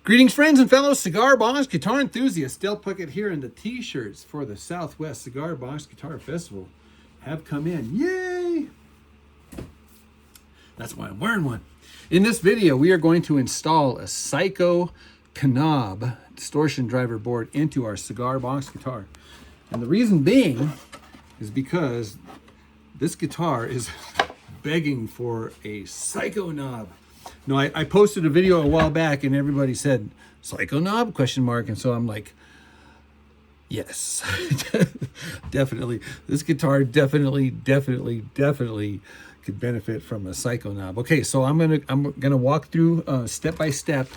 Greetings, friends and fellow cigar box guitar enthusiasts. Del Puckett here, and the t-shirts for the Southwest Cigar Box Guitar Festival have come in. Yay! That's why I'm wearing one. In this video, we are going to install a Psycho Knob distortion driver board into our cigar box guitar. And the reason being is because this guitar is begging for a Psycho knob. No, I posted a video a while back and everybody said, Psycho knob, question mark. And so I'm like, yes, definitely. This guitar definitely could benefit from a Psycho knob. Okay, so I'm gonna walk through step by step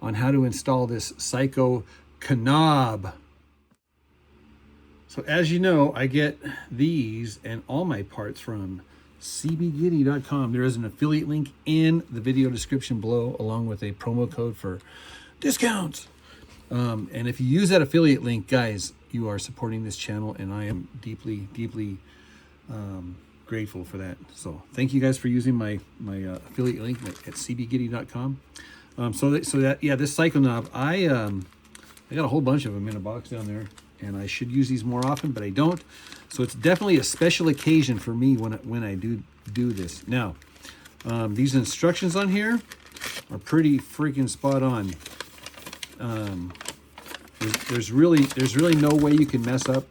on how to install this Psycho knob. So as you know, I get these and all my parts from CBGiddy.com. There is an affiliate link in the video description below, along with a promo code for discounts. And if you use that affiliate link, guys, you are supporting this channel, and I am deeply grateful for that. So thank you guys for using my affiliate link at CBGiddy.com. This Psycho knob, I got a whole bunch of them in a box down there, and I should use these more often, but I don't. So it's definitely a special occasion for me when I do this. Now, these instructions on here are pretty freaking spot on. There's really no way you can mess up.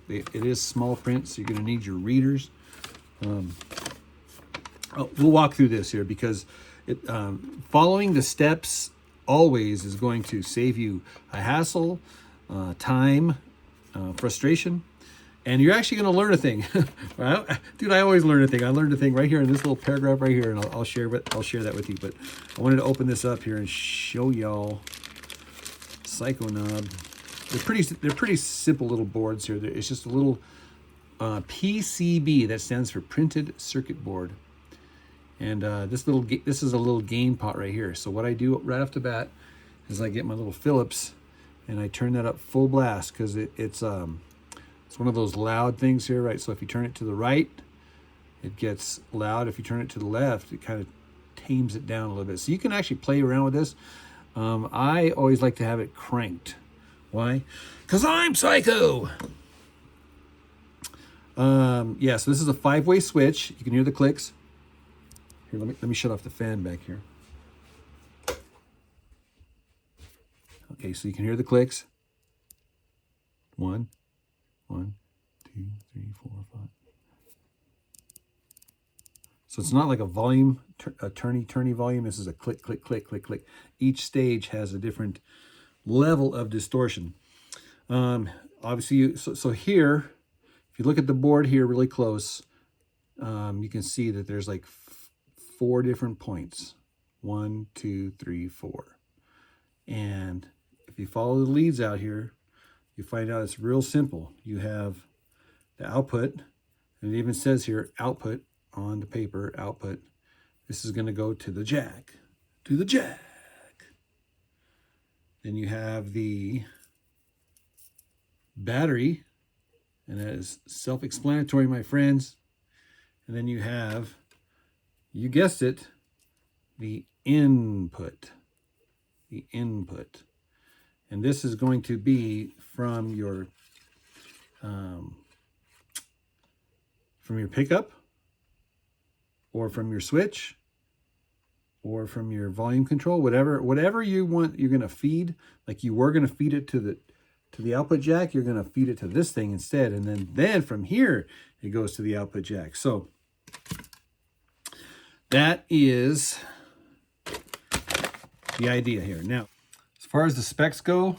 It is small print, so you're going to need your readers. We'll walk through this here because following the steps always is going to save you a hassle, time, frustration, and you're actually going to learn a thing. Dude, I always learn a thing. I learned a thing right here in this little paragraph right here, and I'll share that with you. But I wanted to open this up here and show y'all Psycho knob. They're pretty simple little boards here. It's just a little PCB, that stands for printed circuit board. And this is a little gain pot right here. So what I do right off the bat is I get my little Phillips and I turn that up full blast, because it's one of those loud things here, right? So if you turn it to the right, it gets loud. If you turn it to the left, it kind of tames it down a little bit. So you can actually play around with this. I always like to have it cranked. Why? Because I'm psycho. So this is a 5-way switch. You can hear the clicks. Here, let me shut off the fan back here. Okay, so you can hear the clicks. 1, 2, 3, 4, 5. So it's not like a volume, a turny volume. This is a click, click, click, click, click. Each stage has a different level of distortion. Obviously, so here, if you look at the board here really close, you can see that there's like 4 different points. 1, 2, 3, 4. And if you follow the leads out here, you find out it's real simple. You have the output, and it even says here output on the paper, output. This is going to go to the jack, Then you have the battery, and that is self-explanatory, my friends. And then you have, you guessed it, the input. And this is going to be from your pickup, or from your switch, or from your volume control, whatever you want. You're going to feed, like you were going to feed it to the output jack. You're going to feed it to this thing instead, and then from here it goes to the output jack. So that is the idea here. Now, as far as the specs go,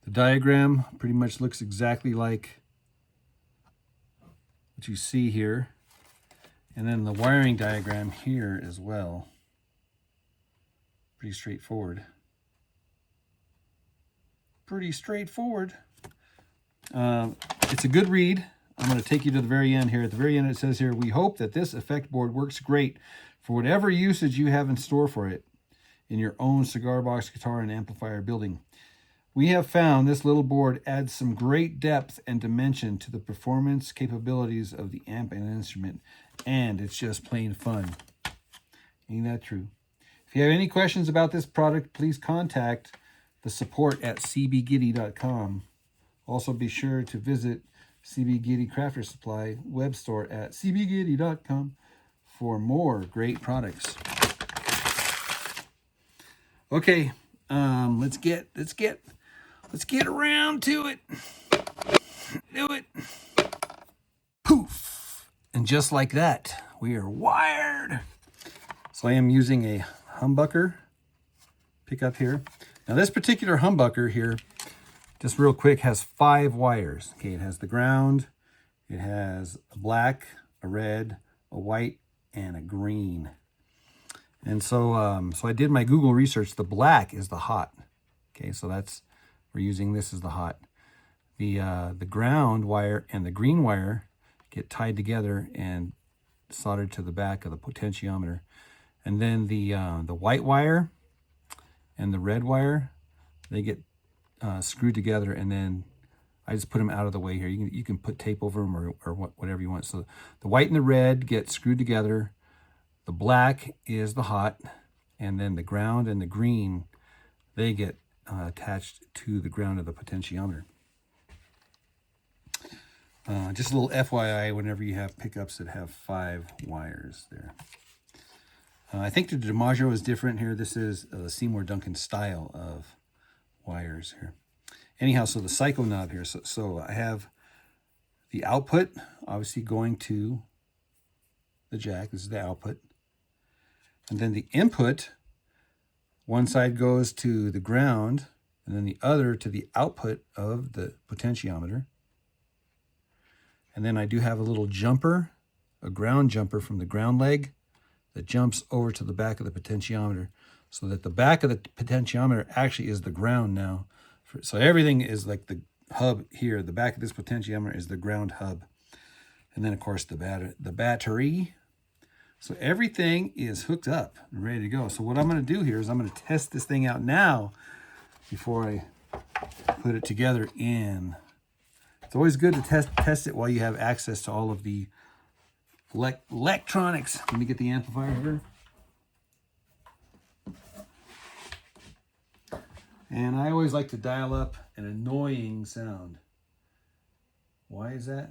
the diagram pretty much looks exactly like what you see here. And then the wiring diagram here as well. Pretty straightforward. It's a good read. I'm going to take you to the very end here. At the very end it says here, we hope that this effect board works great for whatever usage you have in store for it in your own cigar box guitar and amplifier building. We have found this little board adds some great depth and dimension to the performance capabilities of the amp and instrument, and it's just plain fun. Ain't that true? If you have any questions about this product, please contact the support at cbgiddy.com. Also be sure to visit CB Giddy Crafter Supply web store at cbgiddy.com for more great products. Okay, let's get around to it. Do it. Poof. And just like that, we are wired. So I am using a humbucker pickup here. Now this particular humbucker here, just real quick, has 5 wires. Okay, it has the ground, it has a black, a red, a white, and a green. And so so I did my Google research. The black is the hot. Okay, so we're using this as the hot. The ground wire and the green wire get tied together and soldered to the back of the potentiometer. And then the white wire and the red wire, they get screwed together, and then I just put them out of the way here. You can put tape over them or whatever you want. So the white and the red get screwed together. The black is the hot, and then the ground and the green, they get attached to the ground of the potentiometer. Just a little FYI whenever you have pickups that have 5 wires there. I think the DiMaggio is different here. This is the Seymour Duncan style of wires here. Anyhow, so the psycho knob here. So I have the output obviously going to the jack. This is the output. And then the input, one side goes to the ground, and then the other to the output of the potentiometer. And then I do have a little jumper, a ground jumper from the ground leg that jumps over to the back of the potentiometer, so that the back of the potentiometer actually is the ground now. So everything is like the hub here. The back of this potentiometer is the ground hub. And then, of course, the battery. So everything is hooked up and ready to go. So what I'm going to do here is I'm going to test this thing out now before I put it together in. It's always good to test it while you have access to all of the electronics. Let me get the amplifier here. And I always like to dial up an annoying sound. Why is that?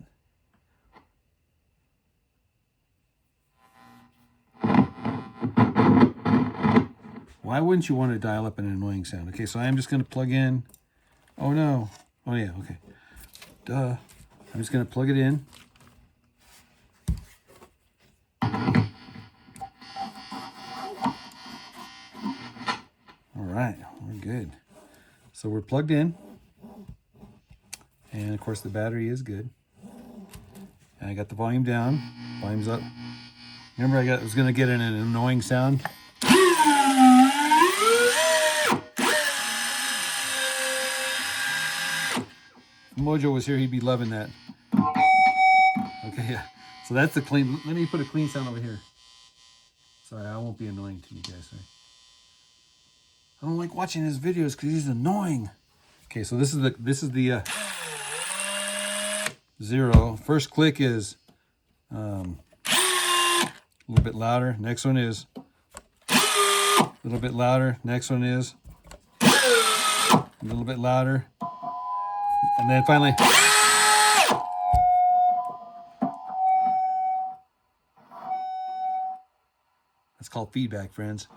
Why wouldn't you want to dial up an annoying sound? Okay, so I'm just going to plug in. Oh no. Oh yeah, okay. Duh. I'm just going to plug it in. All right, we're good. So we're plugged in. And of course the battery is good. And I got the volume down, volume's up. Remember I was going to get an annoying sound? If Mojo was here, he'd be loving that. Okay, yeah. So that's the clean. Let me put a clean sound over here. Sorry, I won't be annoying to you guys. Sorry. I don't like watching his videos because he's annoying. Okay, so this is the 0. First click is a little bit louder. Next one is a little bit louder. Next one is a little bit louder. And then finally, that's called feedback, friends.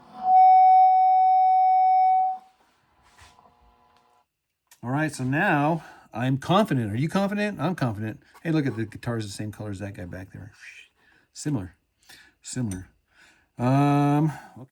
All right, so now I'm confident. Are you confident? I'm confident. Hey, look at the guitar's the same color as that guy back there. Similar. Okay.